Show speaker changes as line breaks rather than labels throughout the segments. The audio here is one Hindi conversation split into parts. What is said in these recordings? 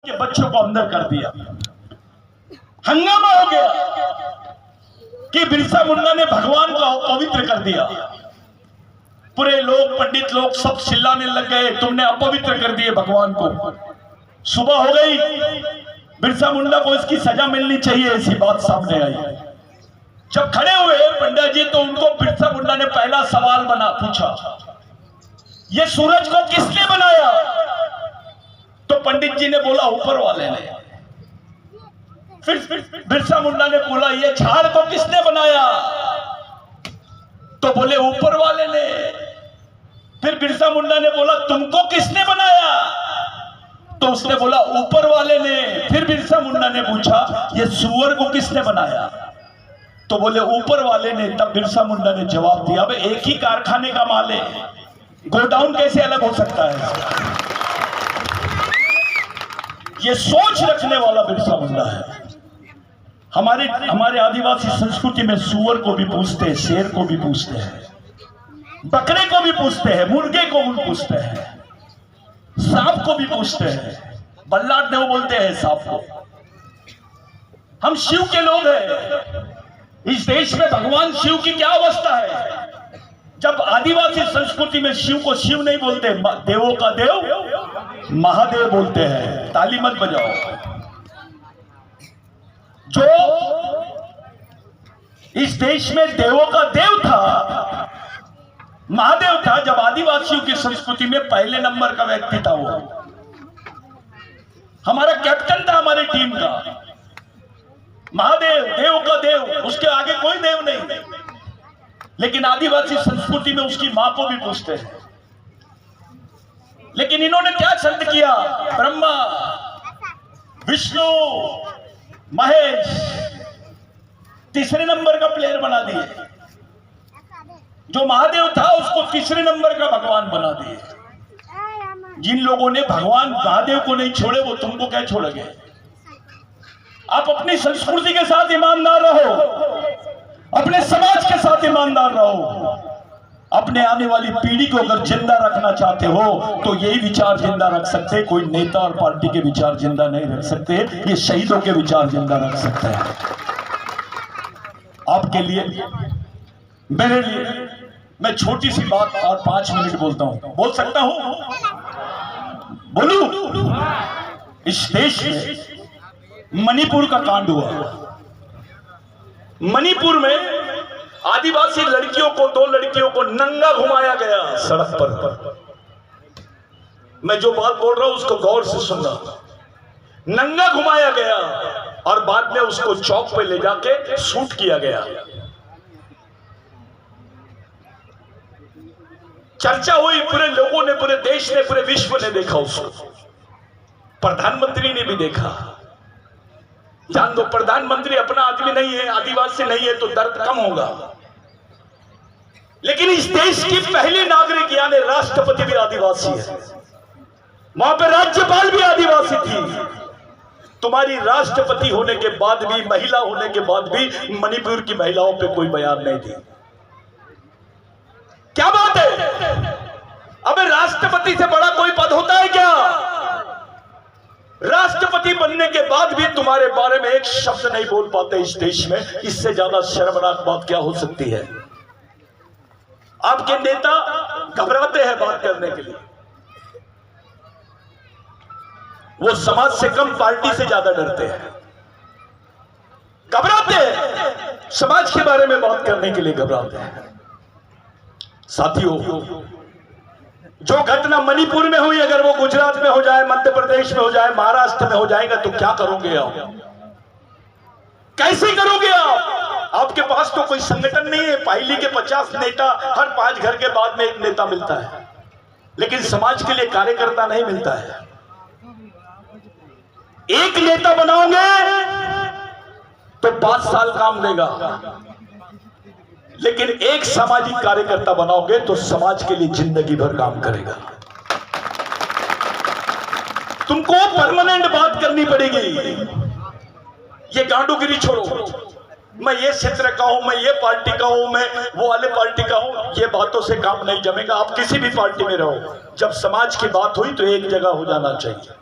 के बच्चों को अंदर कर दिया। हंगामा हो गया कि बिरसा मुंडा ने भगवान को अपवित्र कर दिया। पूरे लोग, पंडित लोग सब चिल्लाने लग गए, तुमने अपवित्र कर दिए भगवान को। सुबह हो गई, बिरसा मुंडा को इसकी सजा मिलनी चाहिए, ऐसी बात सामने आई। जब खड़े हुए पंडित जी तो उनको बिरसा मुंडा ने पहला सवाल पूछा, ये सूरज को किसने बनाया? तो पंडित जी ने बोला ऊपर वाले ने। फिर बिरसा मुंडा ने बोला ये झाड़ को किसने बनाया? तो बोले ऊपर वाले ने। फिर बिरसा मुंडा ने बोला तुमको किसने बनाया? तो उसने बोला ऊपर वाले ने। फिर बिरसा मुंडा ने पूछा ये सुअर को किसने बनाया? तो बोले ऊपर वाले ने। तब बिरसा मुंडा ने जवाब दिया, अब एक ही कारखाने का माल है, गोडाउन कैसे अलग हो सकता है? ये सोच रखने वाला बिरसा मुंडा है। हमारे आदिवासी संस्कृति में सुअर को भी पूछते हैं, शेर को भी पूछते हैं, बकरे को भी पूछते हैं, मुर्गे को भी पूछते हैं, सांप को भी पूछते हैं। बल्लाट देव बोलते हैं सांप को। हम शिव के लोग हैं। इस देश में भगवान शिव की क्या अवस्था है? जब आदिवासी संस्कृति में शिव को शिव नहीं बोलते, देवों का देव महादेव बोलते हैं। ताली मत बजाओ। जो इस देश में देवों का देव था, महादेव था, जब आदिवासियों की संस्कृति में पहले नंबर का व्यक्ति था वो हमारा कैप्टन था हमारी टीम का। महादेव, देव का देव, उसके आगे कोई देव नहीं। लेकिन आदिवासी संस्कृति में उसकी मां को भी पूछते हैं। लेकिन इन्होंने क्या छंद किया? ब्रह्मा, विष्णु, महेश तीसरे नंबर का प्लेयर बना दिए। जो महादेव था उसको तीसरे नंबर का भगवान बना दिए। जिन लोगों ने भगवान महादेव को नहीं छोड़े वो तुमको क्या छोड़ेंगे? आप अपनी संस्कृति के साथ ईमानदार रहो, अपने समाज के साथ ईमानदार रहो। अपने आने वाली पीढ़ी को अगर जिंदा रखना चाहते हो तो यही विचार जिंदा रख सकते। कोई नेता और पार्टी के विचार जिंदा नहीं रख सकते, ये शहीदों के विचार जिंदा रख सकते हैं। आपके लिए, मेरे लिए, मैं छोटी सी बात और 5 मिनट बोलता हूं। बोल सकता हूं? बोलूं? इस देश में मणिपुर का कांड हुआ। मणिपुर में आदिवासी लड़कियों को, 2 लड़कियों को नंगा घुमाया गया सड़क पर। मैं जो बात बोल रहा हूं उसको गौर से सुनना। नंगा घुमाया गया और बाद में उसको चौक पे ले जाके शूट किया गया। चर्चा हुई, पूरे लोगों ने, पूरे देश ने, पूरे विश्व ने देखा उसको। प्रधानमंत्री ने भी देखा। जान दो, प्रधानमंत्री अपना आदमी नहीं है, आदिवासी नहीं है तो दर्द कम होगा। लेकिन इस देश की पहली नागरिक यानी राष्ट्रपति भी आदिवासी है, वहां पे राज्यपाल भी आदिवासी थी। तुम्हारी राष्ट्रपति होने के बाद भी, महिला होने के बाद भी मणिपुर की महिलाओं पे कोई बयान नहीं दी। क्या बात है? अबे राष्ट्रपति से बड़ा कोई पद होता है क्या? राष्ट्रपति बनने के बाद भी तुम्हारे बारे में एक शब्द नहीं बोल पाते इस देश में। इससे ज्यादा शर्मनाक बात क्या हो सकती है? आपके नेता घबराते हैं बात करने के लिए। वो समाज से कम पार्टी से ज्यादा डरते हैं, घबराते हैं, समाज के बारे में बात करने के लिए घबराते हैं। साथियों, जो घटना मणिपुर में हुई, अगर वो गुजरात में हो जाए, मध्य प्रदेश में हो जाए, महाराष्ट्र में हो जाएगा तो क्या करोगे आप? कैसे करोगे आप? आपके पास तो कोई संगठन नहीं है। पाइली के 50 नेता, हर 5 घर के बाद में एक नेता मिलता है, लेकिन समाज के लिए कार्यकर्ता नहीं मिलता है। एक नेता बनाओगे तो 5 साल काम देगा, लेकिन एक सामाजिक कार्यकर्ता बनाओगे तो समाज के लिए जिंदगी भर काम करेगा। तुमको परमानेंट बात करनी पड़ेगी। ये गांडूगिरी छोड़ो, मैं ये क्षेत्र का हूं, मैं ये पार्टी का हूं, मैं वो वाले पार्टी का हूं, ये बातों से काम नहीं जमेगा। आप किसी भी पार्टी में रहो, जब समाज की बात हुई तो एक जगह हो जाना चाहिए।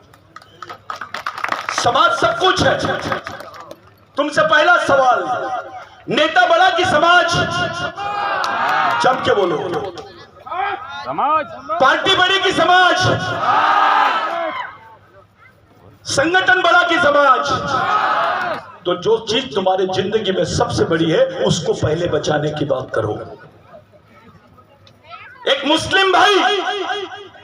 समाज सब कुछ है। तुमसे पहला सवाल, नेता बड़ा कि समाज? जम के बोलो।
समाज।
पार्टी बड़ी कि समाज? संगठन बड़ा कि समाज? तो जो चीज तुम्हारी जिंदगी में सबसे बड़ी है उसको पहले बचाने की बात करो। एक मुस्लिम भाई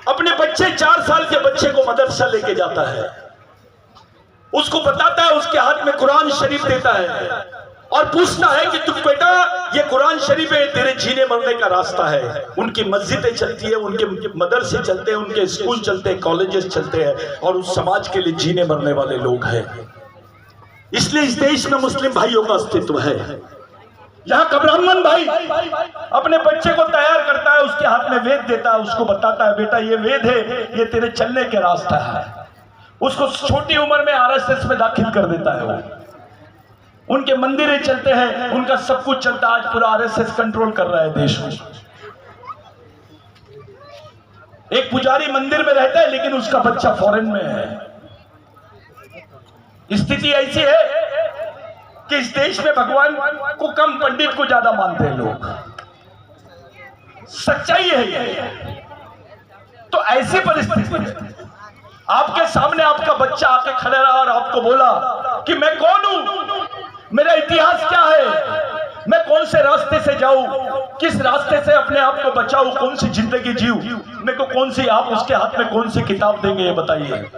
अपने बच्चे 4 साल के बच्चे को मदरसा लेके जाता है, उसको बताता है, उसके हाथ में कुरान शरीफ देता है और पूछता है कि तुम बेटा ये कुरान शरीफ है, तेरे जीने मरने का रास्ता है। उनकी मस्जिदें चलती है, उनके मदरसे चलते हैं, उनके स्कूल चलते हैं, कॉलेजेस चलते हैं और उस समाज के लिए जीने मरने वाले लोग हैं। इसलिए इस देश में मुस्लिम भाइयों का अस्तित्व है। यहाँ का ब्राह्मण भाई अपने बच्चे को तैयार करता है, उसके हाथ में वेद देता है, उसको बताता है बेटा ये वेद है, ये तेरे चलने के रास्ता है। उसको छोटी उम्र में आरएसएस में दाखिल कर देता है। वो उनके मंदिरें चलते हैं, उनका सब कुछ चलता है। आज पूरा आरएसएस कंट्रोल कर रहा है देश को। एक पुजारी मंदिर में रहता है लेकिन उसका बच्चा फॉरेन में है। स्थिति ऐसी है कि इस देश में भगवान को कम, पंडित को ज्यादा मानते हैं लोग। सच्चाई है ये। तो ऐसी परिस्थिति में आपके सामने आपका बच्चा आके खड़ा रहा और आपको बोला कि मैं कौन हूं, मेरा इतिहास क्या है, मैं कौन से रास्ते से जाऊं, किस रास्ते से अपने आप को बचाऊं, कौन सी जिंदगी जीऊं, मेरे को कौन सी, आप उसके हाथ में कौन सी किताब देंगे ये बताइए।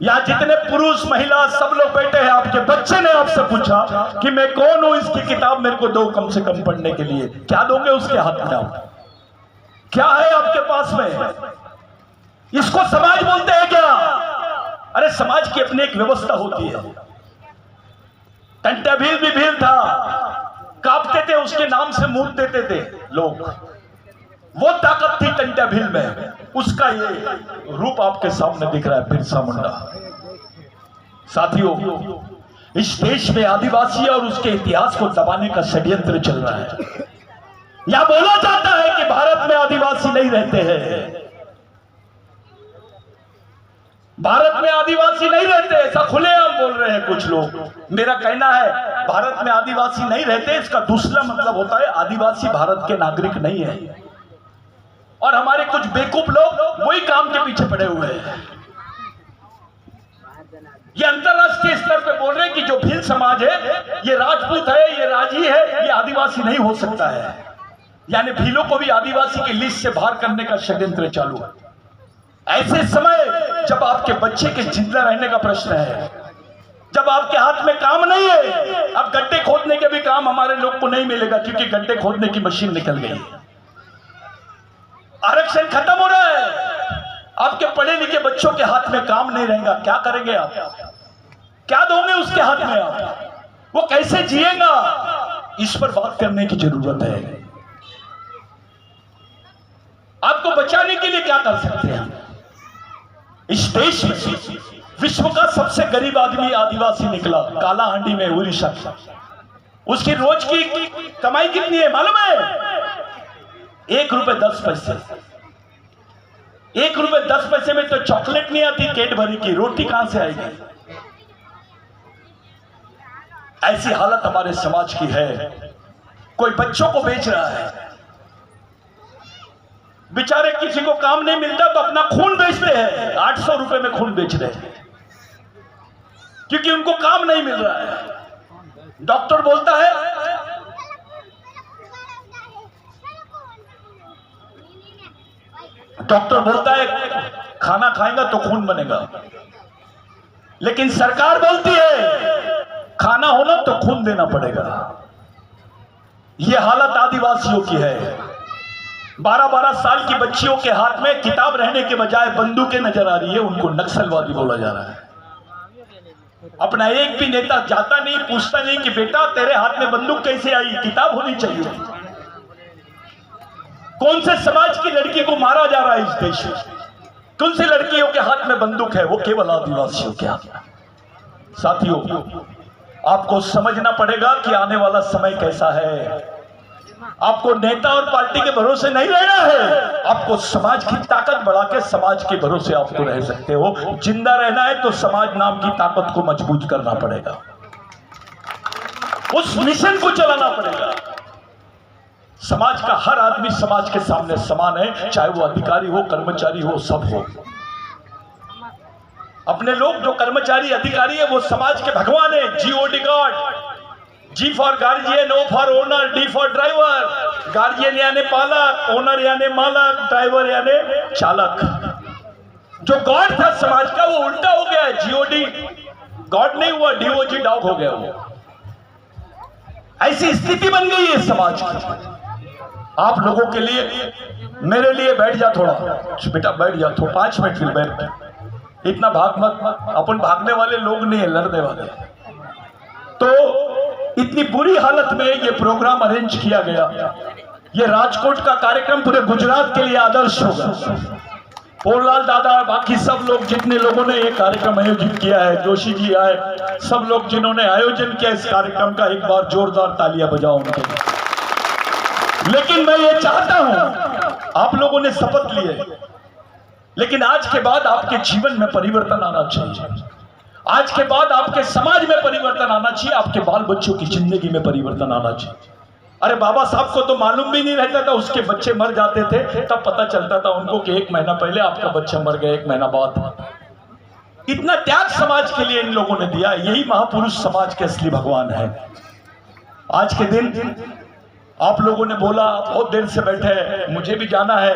यहाँ जितने पुरुष महिला सब लोग बैठे हैं, आपके बच्चे ने आपसे पूछा कि मैं कौन हूं, इसकी किताब मेरे को दो कम से कम पढ़ने के लिए, क्या दोगे उसके हाथ में? आप क्या है आपके पास में? इसको समाज बोलते हैं क्या? अरे समाज की अपनी एक व्यवस्था होती है। टंटा भील भी भील था, कांपते थे, उसके नाम से मूत देते थे लोग। वो ताकत थी टंटा भील में, उसका ये रूप आपके सामने दिख रहा है, बिरसा मुंडा। साथियों, इस देश में आदिवासी और उसके इतिहास को दबाने का षड्यंत्र चल रहा है। यह बोला जाता है कि भारत में आदिवासी नहीं रहते हैं, भारत में आदिवासी नहीं रहते, ऐसा खुलेआम बोल रहे हैं कुछ लोग। मेरा कहना है भारत में आदिवासी नहीं रहते, इसका दूसरा मतलब होता है आदिवासी भारत के नागरिक नहीं है। और हमारे कुछ बेवकूफ लोग वही काम के पीछे पड़े हुए हैं। ये अंतरराष्ट्रीय स्तर पे बोल रहे हैं कि जो भील समाज है ये राजपूत है, ये राजी है, ये आदिवासी नहीं हो सकता है। यानी भीलों को भी आदिवासी की लिस्ट से बाहर करने का षड्यंत्र चालू है। ऐसे समय जब आपके बच्चे के जिंदा रहने का प्रश्न है, जब आपके हाथ में काम नहीं है, अब गड्ढे खोदने के भी काम हमारे लोग को नहीं मिलेगा क्योंकि गड्ढे खोदने की मशीन निकल गई है। आरक्षण खत्म हो रहा है, आपके पढ़े लिखे बच्चों के हाथ में काम नहीं रहेगा, क्या करेंगे आप? क्या दोगे उसके हाथ में आप? वो कैसे जिएगा? इस पर बात करने की जरूरत है। आपको बचाने के लिए क्या कर सकते हैं हम? इस देश में विश्व का सबसे गरीब आदमी आदिवासी निकला, कालाहांडी में, उड़ीसा। उसकी रोज की कमाई कितनी है मालूम है? 1 रुपए 10 पैसे। 1 रुपए 10 पैसे में तो चॉकलेट नहीं आती कैडबरी की, रोटी कहां से आएगी? ऐसी हालत हमारे समाज की है। कोई बच्चों को बेच रहा है, बेचारे किसी को काम नहीं मिलता तो अपना खून बेचते हैं। 800 रुपए में खून बेच रहे हैं क्योंकि उनको काम नहीं मिल रहा है। डॉक्टर बोलता है खाना खाएगा तो खून बनेगा, लेकिन सरकार बोलती है खाना होना तो खून देना पड़ेगा। यह हालत आदिवासियों की है। 12-12 साल की बच्चियों के हाथ में किताब रहने के बजाय बंदूकें नजर आ रही है, उनको नक्सलवादी बोला जा रहा है। अपना एक भी नेता जाता नहीं, पूछता नहीं कि बेटा तेरे हाथ में बंदूक कैसे आई, किताब होनी चाहिए। कौन से समाज की लड़की को मारा जा रहा है इस देश में? कौन सी लड़कियों के हाथ में बंदूक है? वो केवल आदिवासियों के हाथ में। साथियों, आपको समझना पड़ेगा कि आने वाला समय कैसा है। आपको नेता और पार्टी के भरोसे नहीं रहना है, आपको समाज की ताकत बढ़ा के समाज के भरोसे आपको रह सकते हो। जिंदा रहना है तो समाज नाम की ताकत को मजबूत करना पड़ेगा, उस मिशन को चलाना पड़ेगा। समाज का हर आदमी समाज के सामने समान है, चाहे वो अधिकारी हो, कर्मचारी हो, सब हो। अपने लोग जो कर्मचारी अधिकारी है वो समाज के भगवान है। G O D God, G for guardian, O for owner, D for driver. Guardian यानी पालक, ओनर यानी मालक, ड्राइवर यानी चालक। जो गॉड था समाज का वो उल्टा हो गया है। जीओडी गॉड नहीं हुआ, डीओजी डॉग हो गया वो। ऐसी स्थिति बन गई है समाज की। आप लोगों के लिए, मेरे लिए बैठ जा थोड़ा बेटा, बैठ जा थोड़ा 5 मिनट फिर बैठ, इतना भाग मत। अपन भागने वाले लोग नहीं है, लड़ने वाले। तो इतनी बुरी हालत में ये प्रोग्राम अरेंज किया गया। ये राजकोट का कार्यक्रम पूरे गुजरात के लिए आदर्श होगा। पोललाल दादा, बाकी सब लोग, जितने लोगों ने ये कार्यक्रम आयोजित किया है, जोशी जी आए, सब लोग जिन्होंने आयोजन किया इस कार्यक्रम का, एक बार जोरदार तालियां बजाओ उनके लिए। लेकिन मैं ये चाहता हूं, आप लोगों ने शपथ लिए, लेकिन आज के बाद आपके जीवन में परिवर्तन आना चाहिए। आज के बाद आपके समाज में परिवर्तन आना चाहिए, आपके बाल बच्चों की जिंदगी में परिवर्तन आना चाहिए। अरे बाबा साहब को तो मालूम भी नहीं रहता था, उसके बच्चे मर जाते थे तब पता चलता था उनको कि 1 महीना पहले आपका बच्चा मर गया, 1 महीना बाद। इतना त्याग समाज के लिए इन लोगों ने दिया। यही महापुरुष समाज के असली भगवान है। आज के दिन आप लोगों ने बोला, बहुत देर से बैठे हैं, मुझे भी जाना है।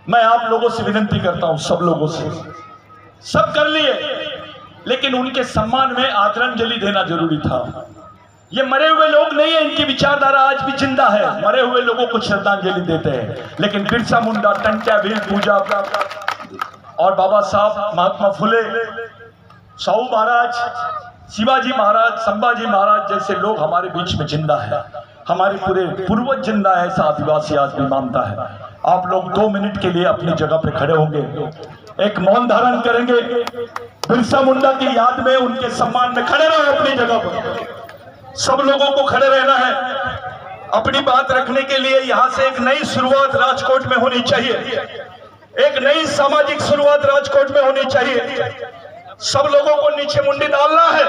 मैं आप लोगों से विनती करता हूं, सब लोगों से, सब कर लिए, लेकिन उनके सम्मान में आदरांजलि देना जरूरी था। ये मरे हुए लोग नहीं है, इनकी विचारधारा आज भी जिंदा है। मरे हुए लोगों को श्रद्धांजलि देते हैं, लेकिन बिरसा मुंडा, टंट्या भील, पूजा और बाबा साहब, महात्मा फुले, साहू महाराज, शिवाजी महाराज, संभाजी महाराज जैसे लोग हमारे बीच में जिंदा है। हमारे पूरे पूर्वज जिंदा है, ऐसा आदिवासी आज भी मानता है। आप लोग 2 मिनट के लिए अपनी जगह पे खड़े होंगे, एक मौन धारण करेंगे, बिरसा मुंडा की याद में, उनके सम्मान में खड़े रहो अपनी जगह पर। सब लोगों को खड़े रहना है। अपनी बात रखने के लिए यहां से एक नई शुरुआत राजकोट में होनी चाहिए, एक नई सामाजिक शुरुआत राजकोट में होनी चाहिए। सब लोगों को नीचे मुंडी डालना है।